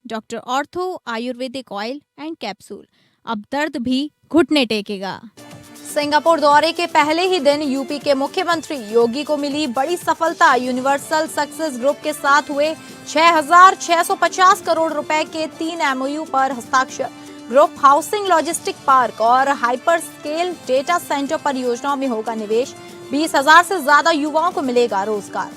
Doctor ortho Ayurvedic oil and capsule, अब दर्द भी घुटने टेकेगा। सिंगापुर दौरे के पहले ही दिन यूपी के मुख्यमंत्री योगी को मिली बड़ी सफलता। यूनिवर्सल सक्सेस ग्रुप के साथ हुए 6,650 करोड़ रुपए के 3 एमओयू पर हस्ताक्षर। ग्रुप हाउसिंग, लॉजिस्टिक पार्क और हाइपर स्केल डेटा सेंटर परियोजनाओं में होगा निवेश। 20,000 से ज्यादा युवाओं को मिलेगा रोजगार।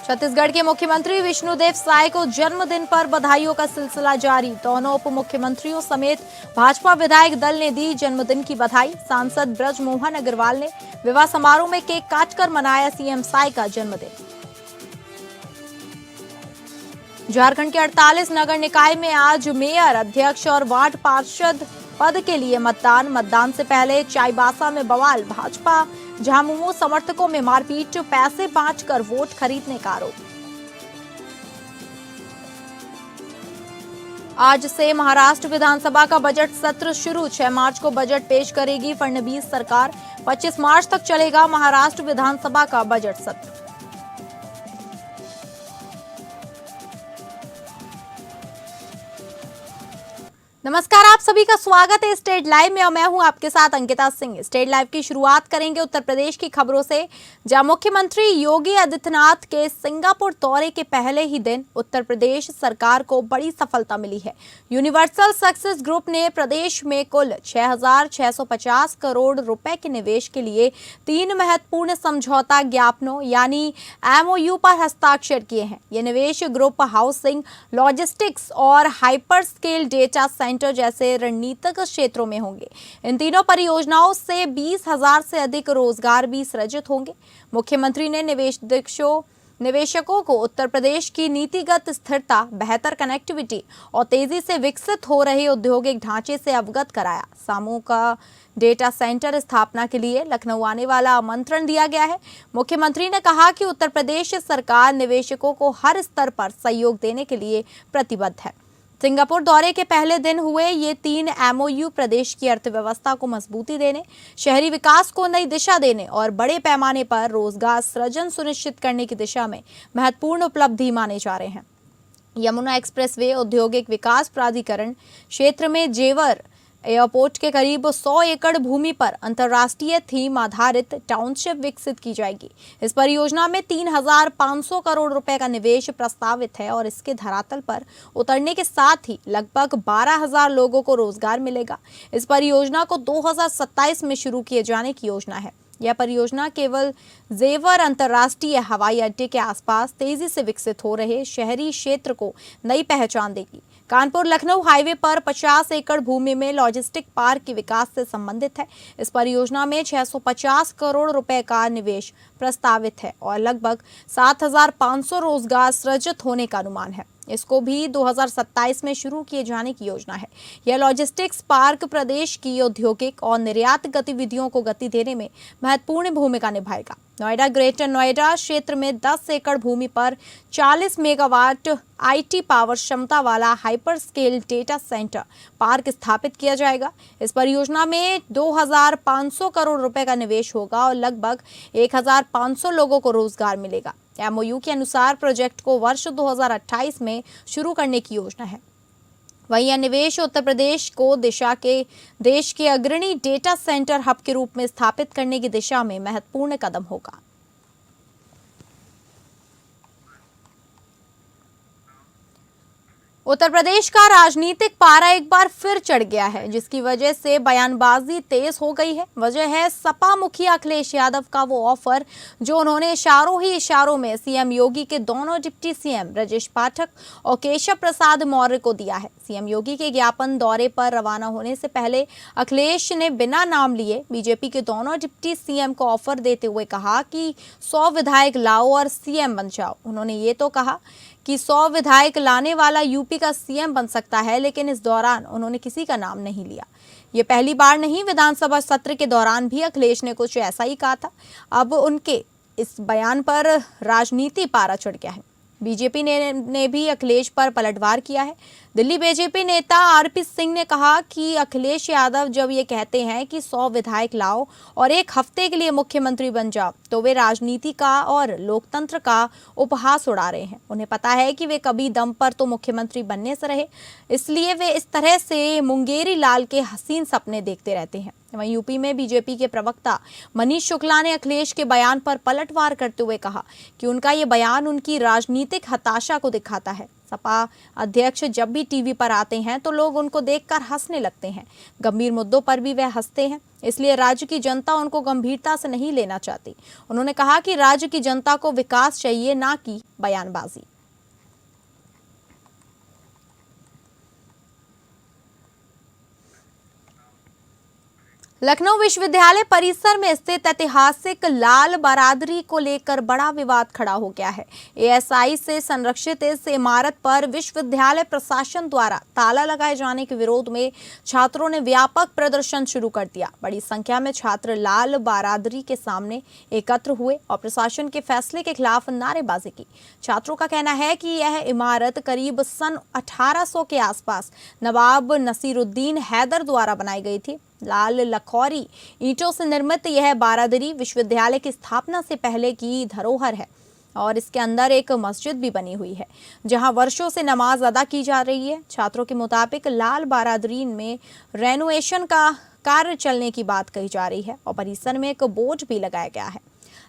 छत्तीसगढ़ के मुख्यमंत्री विष्णुदेव साय को जन्मदिन पर बधाइयों का सिलसिला जारी। दोनों उप मुख्यमंत्रियों समेत भाजपा विधायक दल ने दी जन्मदिन की बधाई। सांसद ब्रजमोहन अग्रवाल ने विवाह समारोह में केक काटकर मनाया सीएम साय का जन्मदिन। झारखंड के 48 नगर निकाय में आज मेयर, अध्यक्ष और वार्ड पार्षद पद के लिए मतदान से पहले चाईबासा में बवाल। भाजपा झामुमो समर्थकों में मारपीट, पैसे बांटकर वोट खरीदने का आरोप। आज से महाराष्ट्र विधानसभा का बजट सत्र शुरू। 6 मार्च को बजट पेश करेगी फडणवीस सरकार। 25 मार्च तक चलेगा महाराष्ट्र विधानसभा का बजट सत्र। नमस्कार, आप सभी का स्वागत है स्टेट लाइव में और मैं हूं आपके साथ अंकिता सिंह। स्टेट लाइव की शुरुआत करेंगे उत्तर प्रदेश की खबरों से, जहां मुख्यमंत्री योगी आदित्यनाथ के सिंगापुर दौरे के पहले ही दिन उत्तर प्रदेश सरकार को बड़ी सफलता मिली है। यूनिवर्सल सक्सेस ग्रुप ने प्रदेश में कुल 6,650 करोड़ रुपए के निवेश के लिए 3 महत्वपूर्ण समझौता ज्ञापनों यानी एमओयू पर हस्ताक्षर किए हैं। ये निवेश ग्रुप हाउसिंग, लॉजिस्टिक्स और हाइपर स्केल डेटा सेंटर जैसे रणनीतिक क्षेत्रों में होंगे। इन तीनों परियोजनाओं से 20,000 से अधिक रोजगार भी सृजित होंगे। मुख्यमंत्री ने निवेशकों को उत्तर प्रदेश की नीतिगत स्थिरता, बेहतर कनेक्टिविटी और तेजी से विकसित हो रहे औद्योगिक ढांचे से अवगत कराया। समूह का डेटा सेंटर स्थापना के लिए लखनऊ आने वाला आमंत्रण दिया गया है। मुख्यमंत्री ने कहा कि उत्तर प्रदेश सरकार निवेशकों को हर स्तर पर सहयोग देने के लिए प्रतिबद्ध है। सिंगापुर दौरे के पहले दिन हुए ये 3 एमओयू प्रदेश की अर्थव्यवस्था को मजबूती देने, शहरी विकास को नई दिशा देने और बड़े पैमाने पर रोजगार सृजन सुनिश्चित करने की दिशा में महत्वपूर्ण उपलब्धि माने जा रहे हैं। यमुना एक्सप्रेसवे औद्योगिक विकास प्राधिकरण क्षेत्र में जेवर एयरपोर्ट के करीब 100 एकड़ भूमि पर अंतर्राष्ट्रीय थीम आधारित टाउनशिप विकसित की जाएगी। इस परियोजना में 3,500 करोड़ रुपए का निवेश प्रस्तावित है और इसके धरातल पर उतरने के साथ ही लगभग 12,000 लोगों को रोजगार मिलेगा। इस परियोजना को 2027 में शुरू किए जाने की योजना है। यह परियोजना केवल जेवर अंतर्राष्ट्रीय हवाई अड्डे के आसपास तेजी से विकसित हो रहे शहरी क्षेत्र को नई पहचान देगी। कानपुर लखनऊ हाईवे पर 50 एकड़ भूमि में लॉजिस्टिक पार्क के विकास से संबंधित है। इस परियोजना में 650 करोड़ रुपए का निवेश प्रस्तावित है और लगभग 7,500 रोजगार सृजित होने का अनुमान है। इसको भी 2027 में शुरू किए जाने की योजना है। यह लॉजिस्टिक्स पार्क प्रदेश की औद्योगिक और निर्यात गतिविधियों को गति देने में महत्वपूर्ण भूमिका निभाएगा। नोएडा ग्रेटर नोएडा क्षेत्र में 10 एकड़ भूमि पर 40 मेगावाट आईटी पावर क्षमता वाला hyper scale data centre park स्थापित किया जाएगा। इस परियोजना में 2,500 करोड़ रुपए का निवेश होगा और लगभग 1,500 लोगों को रोजगार मिलेगा। एमओयू के अनुसार प्रोजेक्ट को वर्ष 2028 में शुरू करने की योजना है। वहीं यह निवेश उत्तर प्रदेश को देश के अग्रणी डेटा सेंटर हब के रूप में स्थापित करने की दिशा में महत्वपूर्ण कदम होगा। उत्तर प्रदेश का राजनीतिक पारा एक बार फिर चढ़ गया है, जिसकी वजह से बयानबाजी तेज हो गई है। वजह है सपा मुखिया अखिलेश यादव का वो ऑफर जो उन्होंने इशारों में सीएम योगी के दोनों डिप्टी सीएम ब्रजेश पाठक और केशव प्रसाद मौर्य को दिया है। सीएम योगी के ज्ञापन दौरे पर रवाना होने से पहले अखिलेश ने बिना नाम लिए बीजेपी के दोनों डिप्टी सीएम को ऑफर देते हुए कहा कि 100 विधायक लाओ और सीएम बन जाओ। उन्होंने ये तो कहा कि 100 विधायक लाने वाला यूपी का सीएम बन सकता है, लेकिन इस दौरान उन्होंने किसी का नाम नहीं लिया। ये पहली बार नहीं, विधानसभा सत्र के दौरान भी अखिलेश ने कुछ ऐसा ही कहा था। अब उनके इस बयान पर राजनीति पारा चढ़ गया है। बीजेपी ने भी अखिलेश पर पलटवार किया है। दिल्ली बीजेपी नेता आरपी सिंह ने कहा कि अखिलेश यादव जब ये कहते हैं कि 100 विधायक लाओ और एक हफ्ते के लिए मुख्यमंत्री बन जाओ, तो वे राजनीति का और लोकतंत्र का उपहास उड़ा रहे हैं। उन्हें पता है कि वे कभी दम पर तो मुख्यमंत्री बनने से रहे, इसलिए वे इस तरह से मुंगेरी लाल के हसीन सपने देखते रहते हैं। वहीं यूपी में बीजेपी के प्रवक्ता मनीष शुक्ला ने अखिलेश के बयान पर पलटवार करते हुए कहा कि उनका ये बयान उनकी राजनीतिक हताशा को दिखाता है। सपा अध्यक्ष जब भी टीवी पर आते हैं तो लोग उनको देखकर हंसने लगते हैं। गंभीर मुद्दों पर भी वह हंसते हैं, इसलिए राज्य की जनता उनको गंभीरता से नहीं लेना चाहती। उन्होंने कहा कि राज्य की जनता को विकास चाहिए, ना कि बयानबाजी। लखनऊ विश्वविद्यालय परिसर में स्थित ऐतिहासिक लाल बरादरी को लेकर बड़ा विवाद खड़ा हो गया है। एएसआई से संरक्षित इस इमारत पर विश्वविद्यालय प्रशासन द्वारा ताला लगाए जाने के विरोध में छात्रों ने व्यापक प्रदर्शन शुरू कर दिया। बड़ी संख्या में छात्र लाल बरादरी के सामने एकत्र हुए और प्रशासन के फैसले के खिलाफ नारेबाजी की। छात्रों का कहना है कि यह इमारत करीब सन 1800 के आसपास नवाब नसीरुद्दीन हैदर द्वारा बनाई गई थी। लाल लखौरी ईंटों से निर्मित यह बारादरी विश्वविद्यालय की स्थापना से पहले की धरोहर है और इसके अंदर एक मस्जिद भी बनी हुई है, जहां वर्षों से नमाज अदा की जा रही है। छात्रों के मुताबिक लाल बारादरी में रेनोवेशन का कार्य चलने की बात कही जा रही है और परिसर में एक बोर्ड भी लगाया गया है,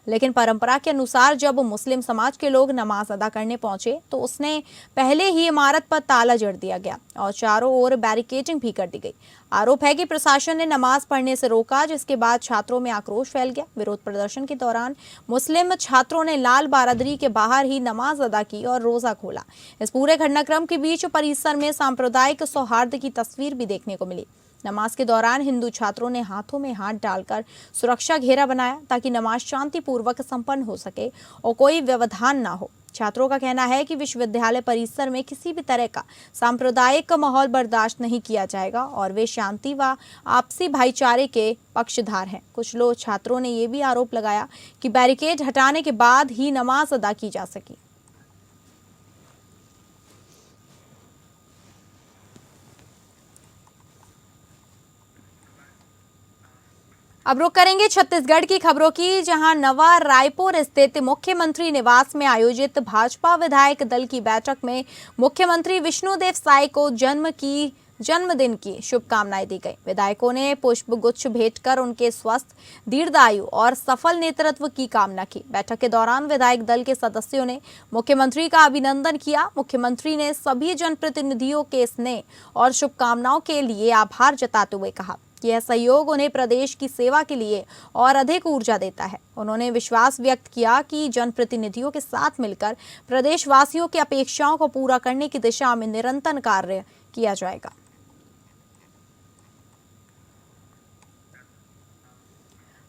लेकिन परंपरा के अनुसार जब मुस्लिम समाज के लोग नमाज अदा करने पहुंचे तो उसने पहले ही इमारत पर ताला जड़ दिया गया और चारों ओर बैरिकेडिंग भी कर दी गई। आरोप है कि प्रशासन ने नमाज पढ़ने से रोका, जिसके बाद छात्रों में आक्रोश फैल गया। विरोध प्रदर्शन के दौरान मुस्लिम छात्रों ने लाल बारादरी के बाहर ही नमाज अदा की और रोजा खोला। इस पूरे घटनाक्रम के बीच परिसर में सांप्रदायिक सौहार्द की तस्वीर भी देखने को मिली। नमाज के दौरान हिंदू छात्रों ने हाथों में हाथ डालकर सुरक्षा घेरा बनाया ताकि नमाज शांतिपूर्वक संपन्न हो सके और कोई व्यवधान ना हो। छात्रों का कहना है कि विश्वविद्यालय परिसर में किसी भी तरह का सांप्रदायिक माहौल बर्दाश्त नहीं किया जाएगा और वे शांति व आपसी भाईचारे के पक्षधर हैं। कुछ लोग छात्रों ने यह भी आरोप लगाया कि बैरिकेड हटाने के बाद ही नमाज अदा की जा सकी। अब रुक करेंगे छत्तीसगढ़ की खबरों की, जहां नवा रायपुर स्थित मुख्यमंत्री निवास में आयोजित भाजपा विधायक दल की बैठक में मुख्यमंत्री विष्णुदेव साय को जन्मदिन की शुभकामनाएं दी गई। विधायकों ने पुष्प गुच्छ भेंट कर उनके स्वस्थ, दीर्घायु और सफल नेतृत्व की कामना की। बैठक के दौरान विधायक दल के सदस्यों ने मुख्यमंत्री का अभिनंदन किया। मुख्यमंत्री ने सभी जनप्रतिनिधियों के स्नेह और शुभकामनाओं के लिए आभार जताते हुए कहा कि यह सहयोग उन्हें प्रदेश की सेवा के लिए और अधिक ऊर्जा देता है। उन्होंने विश्वास व्यक्त किया कि जनप्रतिनिधियों के साथ मिलकर प्रदेशवासियों की अपेक्षाओं को पूरा करने की दिशा में निरंतर कार्य किया जाएगा।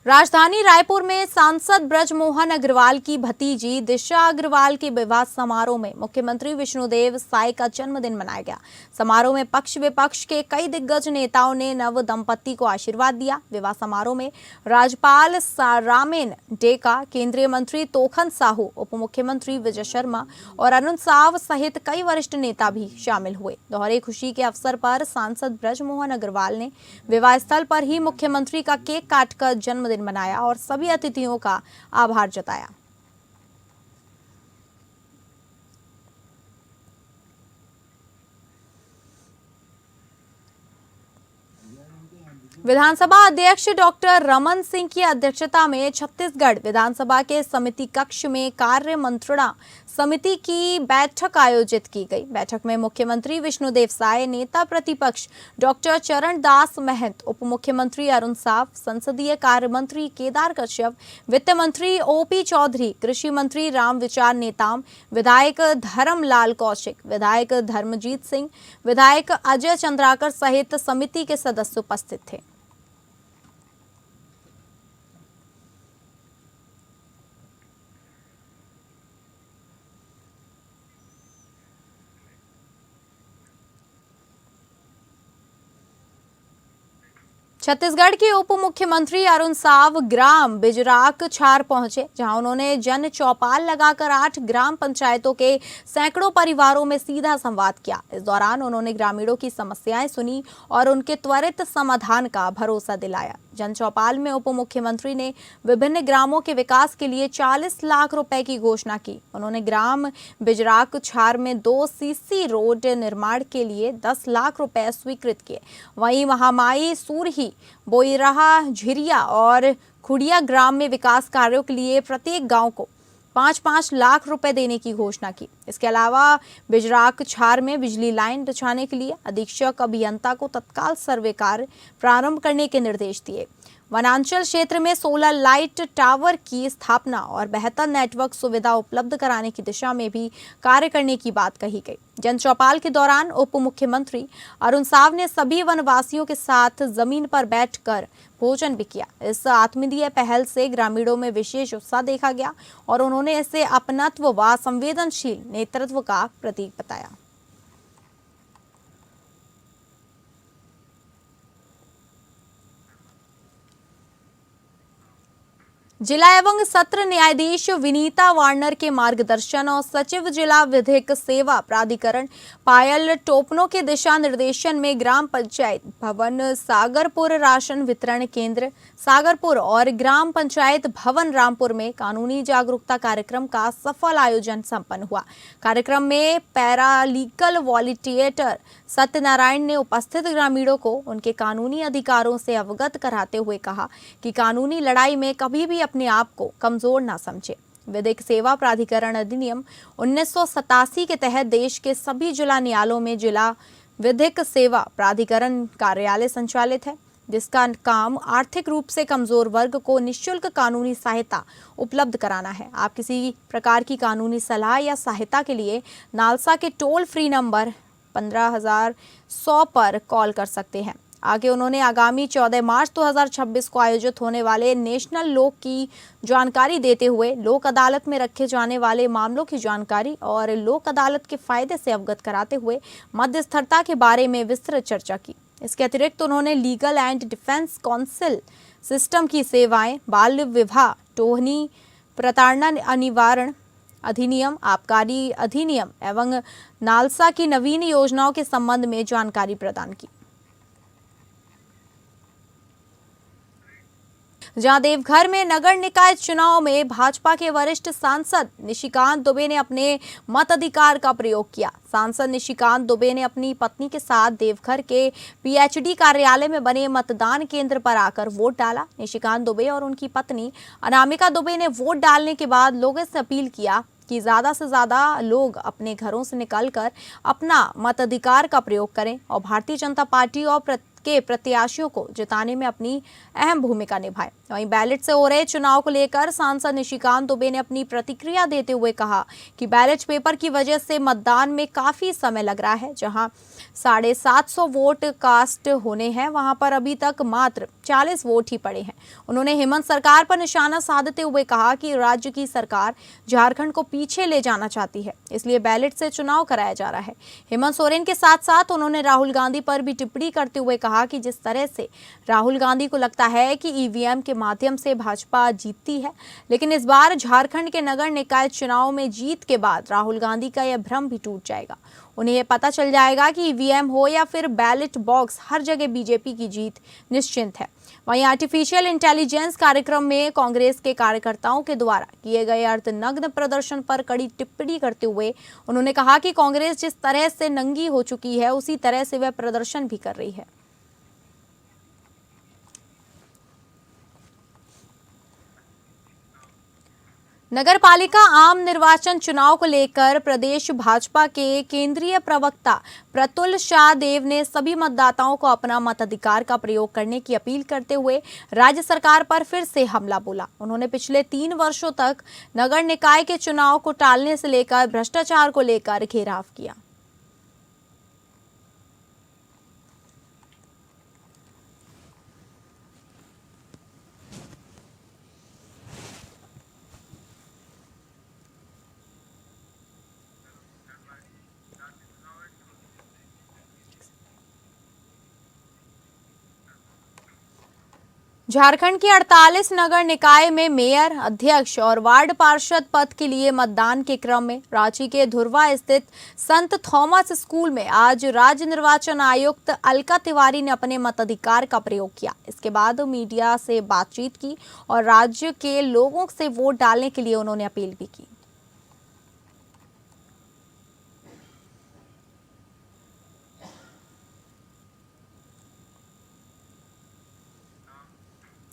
राजधानी रायपुर में सांसद ब्रजमोहन अग्रवाल की भतीजी दिशा अग्रवाल के विवाह समारोह में मुख्यमंत्री विष्णुदेव साय का जन्मदिन मनाया गया। समारोह में पक्ष विपक्ष के कई दिग्गज नेताओं ने नव दंपति को आशीर्वाद दिया। विवाह समारोह में राज्यपाल रामेन डेका, केंद्रीय मंत्री तोखन साहू, उप मुख्यमंत्री विजय शर्मा और अरुण साव सहित कई वरिष्ठ नेता भी शामिल हुए। दोहरे खुशी के अवसर पर सांसद ब्रजमोहन अग्रवाल ने विवाह स्थल पर ही मुख्यमंत्री का केक काटकर जन्मदिन मनाया और सभी अतिथियों का आभार जताया। विधानसभा अध्यक्ष डॉक्टर रमन सिंह की अध्यक्षता में छत्तीसगढ़ विधानसभा के समिति कक्ष में कार्य मंत्रणा समिति की बैठक आयोजित की गई। बैठक में मुख्यमंत्री विष्णुदेव साय, नेता प्रतिपक्ष डॉक्टर चरणदास महंत, उप मुख्यमंत्री अरुण साव, संसदीय कार्य मंत्री केदार कश्यप, वित्त मंत्री ओपी चौधरी, कृषि मंत्री रामविचार नेताम, विधायक धर्मलाल कौशिक, विधायक धर्मजीत सिंह, विधायक अजय चंद्राकर सहित समिति के सदस्य उपस्थित थे। छत्तीसगढ़ के उप मुख्यमंत्री अरुण साव ग्राम बिजराक छार पहुंचे, जहां उन्होंने जन चौपाल लगाकर 8 ग्राम पंचायतों के सैकड़ों परिवारों में सीधा संवाद किया। इस दौरान उन्होंने ग्रामीणों की समस्याएं सुनी और उनके त्वरित समाधान का भरोसा दिलाया। जन चौपाल में उप मुख्यमंत्री ने विभिन्न ग्रामों के विकास के लिए 40 लाख रुपए की घोषणा की। उन्होंने ग्राम बिजराक छार में 2 सीसी रोड निर्माण के लिए 10 लाख रुपए स्वीकृत किए। वहीं महामाई, सूरही, बोईराहा, झिरिया और खुड़िया ग्राम में विकास कार्यों के लिए प्रत्येक गांव को 5-5 लाख रुपए देने की घोषणा की। इसके अलावा बिजराक छार में बिजली लाइन बिछाने के लिए अधीक्षक अभियंता को तत्काल सर्वे कार्य प्रारंभ करने के निर्देश दिए। वनांचल क्षेत्र में सोलर लाइट टावर की स्थापना और बेहतर नेटवर्क सुविधा उपलब्ध कराने की दिशा में भी कार्य करने की बात कही गई। जन चौपाल के दौरान उप मुख्यमंत्री अरुण साव ने सभी वनवासियों के साथ जमीन पर बैठकर भोजन भी किया। इस आत्मीय पहल से ग्रामीणों में विशेष उत्साह देखा गया और उन्होंने इसे अपनत्व व संवेदनशील नेतृत्व का प्रतीक बताया। जिला एवं सत्र न्यायाधीश विनीता वार्नर के मार्गदर्शन और सचिव जिला विधिक सेवा प्राधिकरण पायल टोपनो के दिशा निर्देशन में ग्राम पंचायत भवन सागरपुर, राशन वितरण केंद्र सागरपुर और ग्राम पंचायत भवन रामपुर में कानूनी जागरूकता कार्यक्रम का सफल आयोजन संपन्न हुआ। कार्यक्रम में पैरालीगल वॉलंटियर सत्यनारायण ने उपस्थित ग्रामीणों को उनके कानूनी अधिकारों से अवगत कराते हुए कहा कि कानूनी लड़ाई में कभी भी अपने आप को कमजोर ना समझे। विधिक सेवा प्राधिकरण अधिनियम 1987 के तहत देश के सभी जिला न्यायालयों में जिला विधिक सेवा प्राधिकरण कार्यालय संचालित है, जिसका काम आर्थिक रूप से कमजोर वर्ग को निःशुल्क कानूनी सहायता उपलब्ध कराना है। आप किसी प्रकार की कानूनी सलाह या सहायता के लिए नालसा के टोल फ्री नंबर 15,100 पर कॉल कर सकते हैं। आगे उन्होंने आगामी 14 मार्च 2026 को आयोजित होने वाले नेशनल लोक की जानकारी देते हुए लोक अदालत में रखे जाने वाले मामलों की जानकारी और लोक अदालत के फायदे से अवगत कराते हुए मध्यस्थता के बारे में विस्तृत चर्चा की। इसके अतिरिक्त उन्होंने legal and defence council system की सेवाएं, बाल विवाह, टोहनी प्रताड़ना निवारण अधिनियम, आबकारी अधिनियम एवं नालसा की नवीन योजनाओं के संबंध में जानकारी प्रदान की। जहां देवघर में नगर निकाय चुनाव में भाजपा के वरिष्ठ सांसद निशिकांत दुबे ने अपने मताधिकार का प्रयोग किया। सांसद निशिकांत दुबे ने अपनी पत्नी के साथ देवघर के पीएचडी कार्यालय में बने मतदान केंद्र पर आकर वोट डाला। निशिकांत दुबे और उनकी पत्नी अनामिका दुबे ने वोट डालने के बाद लोगों से अपील किया कि ज्यादा से ज्यादा लोग अपने घरों से निकलकर अपना मताधिकार का प्रयोग करें और भारतीय जनता पार्टी और के प्रत्याशियों को जिताने में अपनी अहम भूमिका निभाए। वहीं बैलेट से हो रहे चुनाव को लेकर सांसद निशिकांत दुबे ने अपनी प्रतिक्रिया देते हुए कहा कि बैलेट पेपर की वजह से मतदान में काफी समय लग रहा है। जहां 750 वोट कास्ट होने हैं, वहां पर अभी तक मात्र 40 वोट ही पड़े हैं। उन्होंने हेमंत सरकार पर निशाना साधते हुए कहा कि राज्य की सरकार झारखंड को पीछे ले जाना चाहती है, इसलिए बैलेट से चुनाव कराया जा रहा है। हेमंत सोरेन के साथ साथ उन्होंने राहुल गांधी पर भी टिप्पणी करते हुए कहा कि जिस तरह से राहुल गांधी को लगता है कि ईवीएम के माध्यम से भाजपा जीतती है, लेकिन इस बार झारखंड के नगर निकाय चुनाव में जीत के बाद राहुल गांधी का यह भ्रम भी टूट जाएगा। उन्हें यह पता चल जाएगा कि ईवीएम हो या फिर बैलेट बॉक्स, हर जगह बीजेपी की जीत निश्चित है। वहीं आर्टिफिशियल इंटेलिजेंस कार्यक्रम में कांग्रेस के कार्यकर्ताओं के द्वारा किए गए अर्धनग्न प्रदर्शन पर कड़ी टिप्पणी करते हुए उन्होंने कहा कि कांग्रेस जिस तरह से नंगी हो चुकी है, उसी तरह से वह प्रदर्शन भी कर रही है। नगर पालिका आम निर्वाचन चुनाव को लेकर प्रदेश भाजपा के केंद्रीय प्रवक्ता प्रतुल शाह देव ने सभी मतदाताओं को अपना मताधिकार का प्रयोग करने की अपील करते हुए राज्य सरकार पर फिर से हमला बोला। उन्होंने पिछले 3 वर्षों तक नगर निकाय के चुनाव को टालने से लेकर भ्रष्टाचार को लेकर घेराव किया। झारखंड की 48 नगर निकाय में मेयर, अध्यक्ष और वार्ड पार्षद पद के लिए मतदान के क्रम में रांची के धुर्वा स्थित संत थॉमस स्कूल में आज राज्य निर्वाचन आयुक्त अलका तिवारी ने अपने मताधिकार का प्रयोग किया। इसके बाद मीडिया से बातचीत की और राज्य के लोगों से वोट डालने के लिए उन्होंने अपील भी की।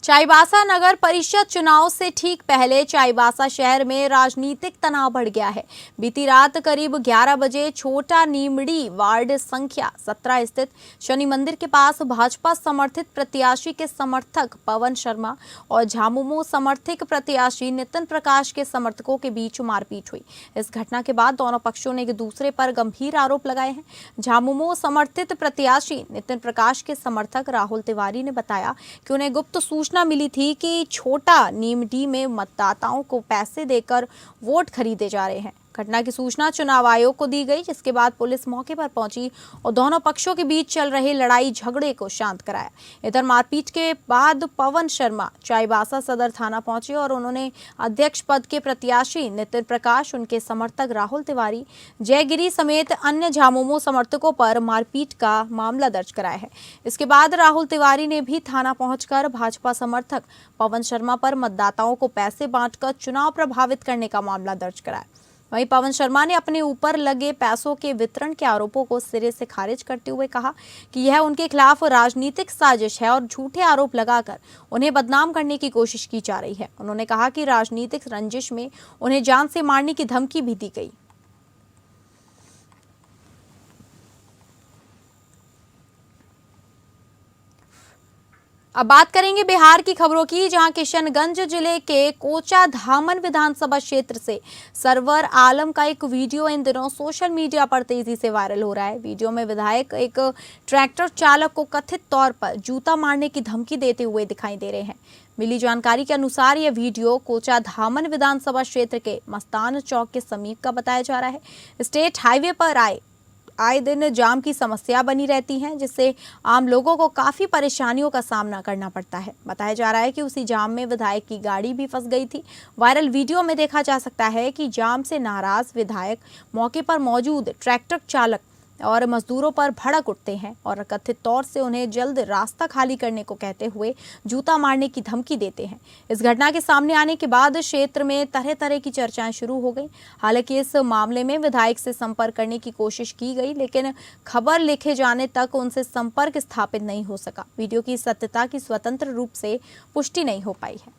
चाईबासा नगर परिषद चुनाव से ठीक पहले चाईबासा शहर में राजनीतिक तनाव बढ़ गया है। बीती रात करीब 11 बजे छोटा नीमड़ी वार्ड संख्या 17 स्थित शनि मंदिर के पास भाजपा समर्थित प्रत्याशी के समर्थक पवन शर्मा और झामुमो समर्थित प्रत्याशी नितिन प्रकाश के समर्थकों के बीच मारपीट हुई। इस घटना के बाद दोनों पक्षों ने एक दूसरे पर गंभीर आरोप लगाए हैं। झामुमो समर्थित प्रत्याशी नितिन प्रकाश के समर्थक राहुल तिवारी ने बताया कि उन्हें गुप्त सूचना मिली थी कि छोटा नीमडी में मतदाताओं को पैसे देकर वोट खरीदे जा रहे हैं। घटना की सूचना चुनाव आयोग को दी गई, जिसके बाद पुलिस मौके पर पहुंची और दोनों पक्षों के बीच चल रहे लड़ाई झगड़े को शांत कराया। इधर मारपीट के बाद पवन शर्मा चाईबासा सदर थाना पहुंचे और उन्होंने अध्यक्ष पद के प्रत्याशी नितिन प्रकाश, उनके समर्थक राहुल तिवारी, जयगिरी समेत अन्य झामुमो समर्थकों पर मारपीट का मामला दर्ज कराया है। इसके बाद राहुल तिवारी ने भी थाना पहुंचकर भाजपा समर्थक पवन शर्मा पर मतदाताओं को पैसे बांटकर चुनाव प्रभावित करने का मामला दर्ज कराया। वहीं पवन शर्मा ने अपने ऊपर लगे पैसों के वितरण के आरोपों को सिरे से खारिज करते हुए कहा कि यह उनके खिलाफ राजनीतिक साजिश है और झूठे आरोप लगाकर उन्हें बदनाम करने की कोशिश की जा रही है। उन्होंने कहा कि राजनीतिक रंजिश में उन्हें जान से मारने की धमकी भी दी गई। अब बात करेंगे बिहार की खबरों की, जहां किशनगंज जिले के कोचा धामन विधानसभा क्षेत्र से सरवर आलम का एक वीडियो इन दिनों सोशल मीडिया पर तेजी से वायरल हो रहा है। वीडियो में विधायक एक ट्रैक्टर चालक को कथित तौर पर जूता मारने की धमकी देते हुए दिखाई दे रहे हैं। मिली जानकारी के अनुसार यह वीडियो कोचा धामन विधानसभा क्षेत्र के मस्तान चौक के समीप का बताया जा रहा है। स्टेट हाईवे पर आए दिन जाम की समस्या बनी रहती है, जिससे आम लोगों को काफ़ी परेशानियों का सामना करना पड़ता है। बताया जा रहा है कि उसी जाम में विधायक की गाड़ी भी फंस गई थी। वायरल वीडियो में देखा जा सकता है कि जाम से नाराज विधायक मौके पर मौजूद ट्रैक्टर चालक और मजदूरों पर भड़क उठते हैं और कथित तौर से उन्हें जल्द रास्ता खाली करने को कहते हुए जूता मारने की धमकी देते हैं। इस घटना के सामने आने के बाद क्षेत्र में तरह तरह की चर्चाएं शुरू हो गई। हालांकि इस मामले में विधायक से संपर्क करने की कोशिश की गई, लेकिन खबर लिखे जाने तक उनसे संपर्क स्थापित नहीं हो सका। वीडियो की सत्यता की स्वतंत्र रूप से पुष्टि नहीं हो पाई है।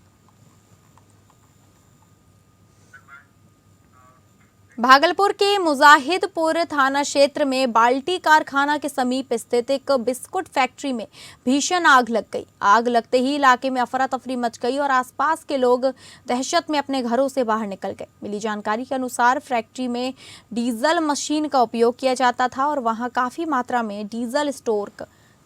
भागलपुर के मुजाहिदपुर थाना क्षेत्र में बाल्टी कारखाना के समीप स्थित एक बिस्कुट फैक्ट्री में भीषण आग लग गई। आग लगते ही इलाके में अफरा तफरी मच गई और आसपास के लोग दहशत में अपने घरों से बाहर निकल गए। मिली जानकारी के अनुसार फैक्ट्री में डीजल मशीन का उपयोग किया जाता था और वहां काफी मात्रा में डीजल स्टोर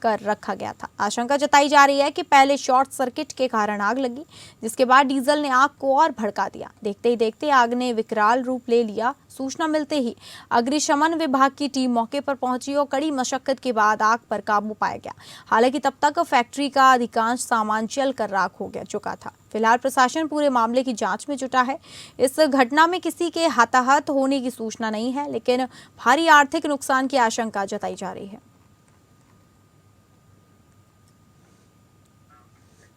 कर रखा गया था। आशंका जताई जा रही है कि पहले शॉर्ट सर्किट के कारण आग लगी, जिसके बाद डीजल ने आग को और भड़का दिया। देखते ही देखते आग ने विकराल रूप ले लिया। सूचना मिलते ही अग्निशमन विभाग की टीम मौके पर पहुंची और कड़ी मशक्कत के बाद आग पर काबू पाया गया। हालांकि तब तक फैक्ट्री का अधिकांश सामान जल कर राख हो चुका था। फिलहाल प्रशासन पूरे मामले की जांच में जुटा है। इस घटना में किसी के हताहत होने की सूचना नहीं है, लेकिन भारी आर्थिक नुकसान की आशंका जताई जा रही है।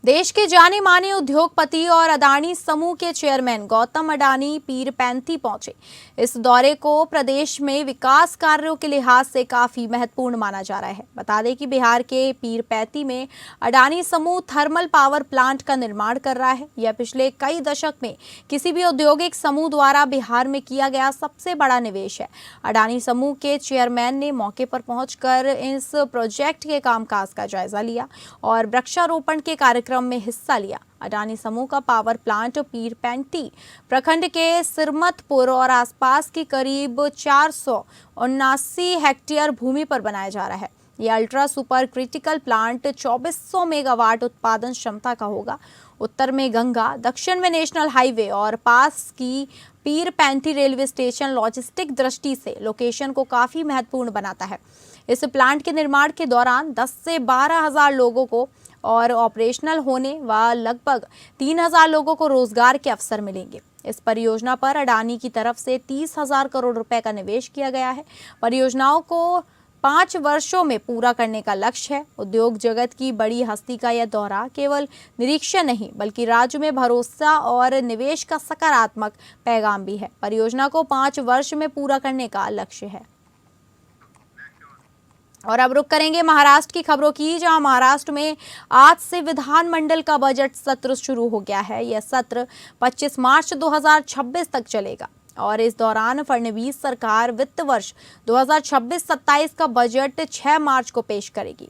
देश के जाने माने उद्योगपति और अडानी समूह के चेयरमैन गौतम अडानी पीरपैंती पहुंचे। इस दौरे को प्रदेश में विकास कार्यों के लिहाज से काफी महत्वपूर्ण माना जा रहा है। बता दें कि बिहार के पीरपैंती में अडानी समूह थर्मल पावर प्लांट का निर्माण कर रहा है। यह पिछले कई दशक में किसी भी औद्योगिक समूह द्वारा बिहार में किया गया सबसे बड़ा निवेश है। अडानी समूह के चेयरमैन ने मौके पर पहुंचकर इस प्रोजेक्ट के कामकाज का जायजा लिया और वृक्षारोपण के कार्यक्रम में हिस्सा लिया। अडानी समूह का पावर प्लांट पीरपैंती प्रखंड के सिरमतपुर और आसपास की करीब 479 हेक्टेयर भूमि पर बनाया जा रहा है। यह ultra super critical plant 2400 megawatt उत्पादन क्षमता का होगा। उत्तर में गंगा, दक्षिण में नेशनल हाईवे और पास की पीरपैंती रेलवे स्टेशन लॉजिस्टिक दृष्टि से लोकेशन को काफी महत्वपूर्ण बनाता है। इस प्लांट के निर्माण के दौरान 10 से 12 हजार लोगों को और ऑपरेशनल होने व लगभग 3000 लोगों को रोजगार के अवसर मिलेंगे। इस परियोजना पर अडानी की तरफ से 30,000 करोड़ रुपए का निवेश किया गया है। परियोजनाओं को 5 वर्षों में पूरा करने का लक्ष्य है। उद्योग जगत की बड़ी हस्ती का यह दौरा केवल निरीक्षण नहीं बल्कि राज्य में भरोसा और निवेश का सकारात्मक पैगाम भी है। परियोजना को 5 वर्ष में पूरा करने का लक्ष्य है। और अब रुक करेंगे महाराष्ट्र की खबरों की, जहां महाराष्ट्र में आज से विधानमंडल का बजट सत्र शुरू हो गया है। यह सत्र 25 मार्च 2026 तक चलेगा और इस दौरान फडणवीस सरकार वित्त वर्ष 2026-27 का बजट 6 मार्च को पेश करेगी।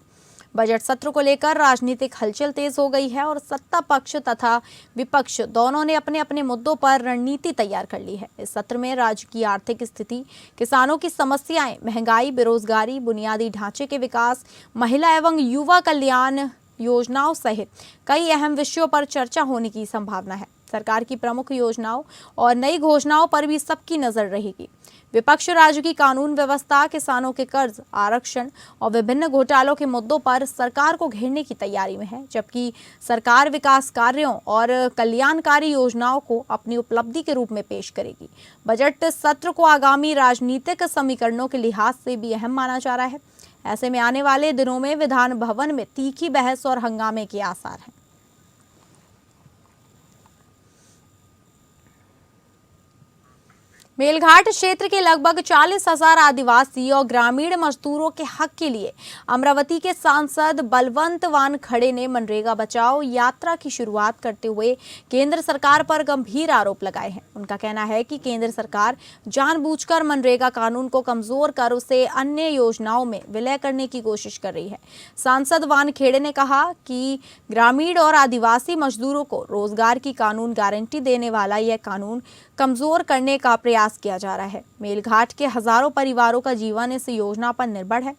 बजट सत्र को लेकर राजनीतिक हलचल तेज हो गई है और सत्ता पक्ष तथा विपक्ष दोनों ने अपने अपने मुद्दों पर रणनीति तैयार कर ली है। इस सत्र में राज्य की आर्थिक स्थिति, किसानों की समस्याएं, महंगाई, बेरोजगारी, बुनियादी ढांचे के विकास, महिला एवं युवा कल्याण योजनाओं सहित कई अहम विषयों पर चर्चा होने की संभावना है। सरकार की प्रमुख योजनाओं और नई घोषणाओं पर भी सबकी नजर रहेगी। विपक्ष राज्य की कानून व्यवस्था, किसानों के कर्ज, आरक्षण और विभिन्न घोटालों के मुद्दों पर सरकार को घेरने की तैयारी में है, जबकि सरकार विकास कार्यों और कल्याणकारी योजनाओं को अपनी उपलब्धि के रूप में पेश करेगी। बजट सत्र को आगामी राजनीतिक समीकरणों के लिहाज से भी अहम माना जा रहा है। ऐसे में आने वाले दिनों में विधान भवन में तीखी बहस और हंगामे के आसार हैं। मेलघाट क्षेत्र के लगभग 40,000 आदिवासी और ग्रामीण मजदूरों के हक के लिए अमरावती के सांसद बलवंत वानखड़े ने मनरेगा बचाओ यात्रा की शुरुआत करते हुए केंद्र सरकार पर गंभीर आरोप लगाए हैं। उनका कहना है कि केंद्र सरकार जानबूझकर मनरेगा कानून को कमजोर कर उसे अन्य योजनाओं में विलय करने की कोशिश कर रही है। सांसद वानखेड़े ने कहा कि ग्रामीण और आदिवासी मजदूरों को रोजगार की कानून गारंटी देने वाला यह कानून कमजोर करने का प्रयास किया जा रहा है। मेलघाट के हजारों परिवारों का जीवन इस योजना पर निर्भर है।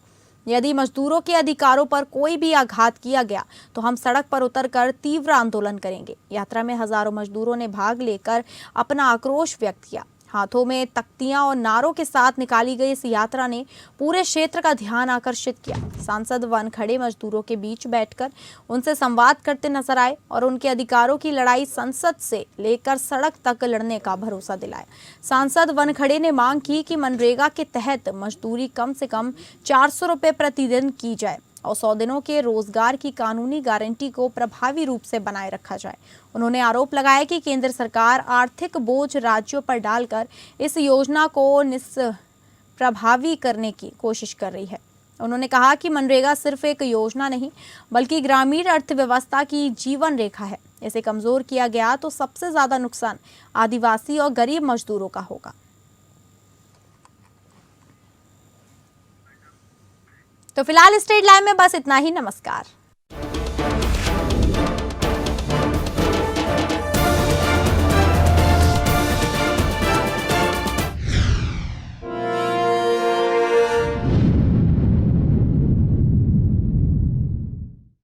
यदि मजदूरों के अधिकारों पर कोई भी आघात किया गया तो हम सड़क पर उतरकर तीव्र आंदोलन करेंगे। यात्रा में हजारों मजदूरों ने भाग लेकर अपना आक्रोश व्यक्त किया। हाथों में तख्तियां और नारों के साथ निकाली गई इस यात्रा ने पूरे क्षेत्र का ध्यान आकर्षित किया। सांसद वानखड़े मजदूरों के बीच बैठकर उनसे संवाद करते नजर आए और उनके अधिकारों की लड़ाई संसद से लेकर सड़क तक लड़ने का भरोसा दिलाया। सांसद वानखड़े ने मांग की कि मनरेगा के तहत मजदूरी कम से कम 400 रुपये प्रतिदिन की जाए और 100 दिनों के रोजगार की कानूनी गारंटी को प्रभावी रूप से बनाए रखा जाए। उन्होंने आरोप लगाया कि केंद्र सरकार आर्थिक बोझ राज्यों पर डालकर इस योजना को निष्प्रभावी करने की कोशिश कर रही है। उन्होंने कहा कि मनरेगा सिर्फ एक योजना नहीं बल्कि ग्रामीण अर्थव्यवस्था की जीवन रेखा है। इसे कमजोर किया गया तो सबसे ज्यादा नुकसान आदिवासी और गरीब मजदूरों का होगा। तो फिलहाल स्टेट लाइव में बस इतना ही। नमस्कार।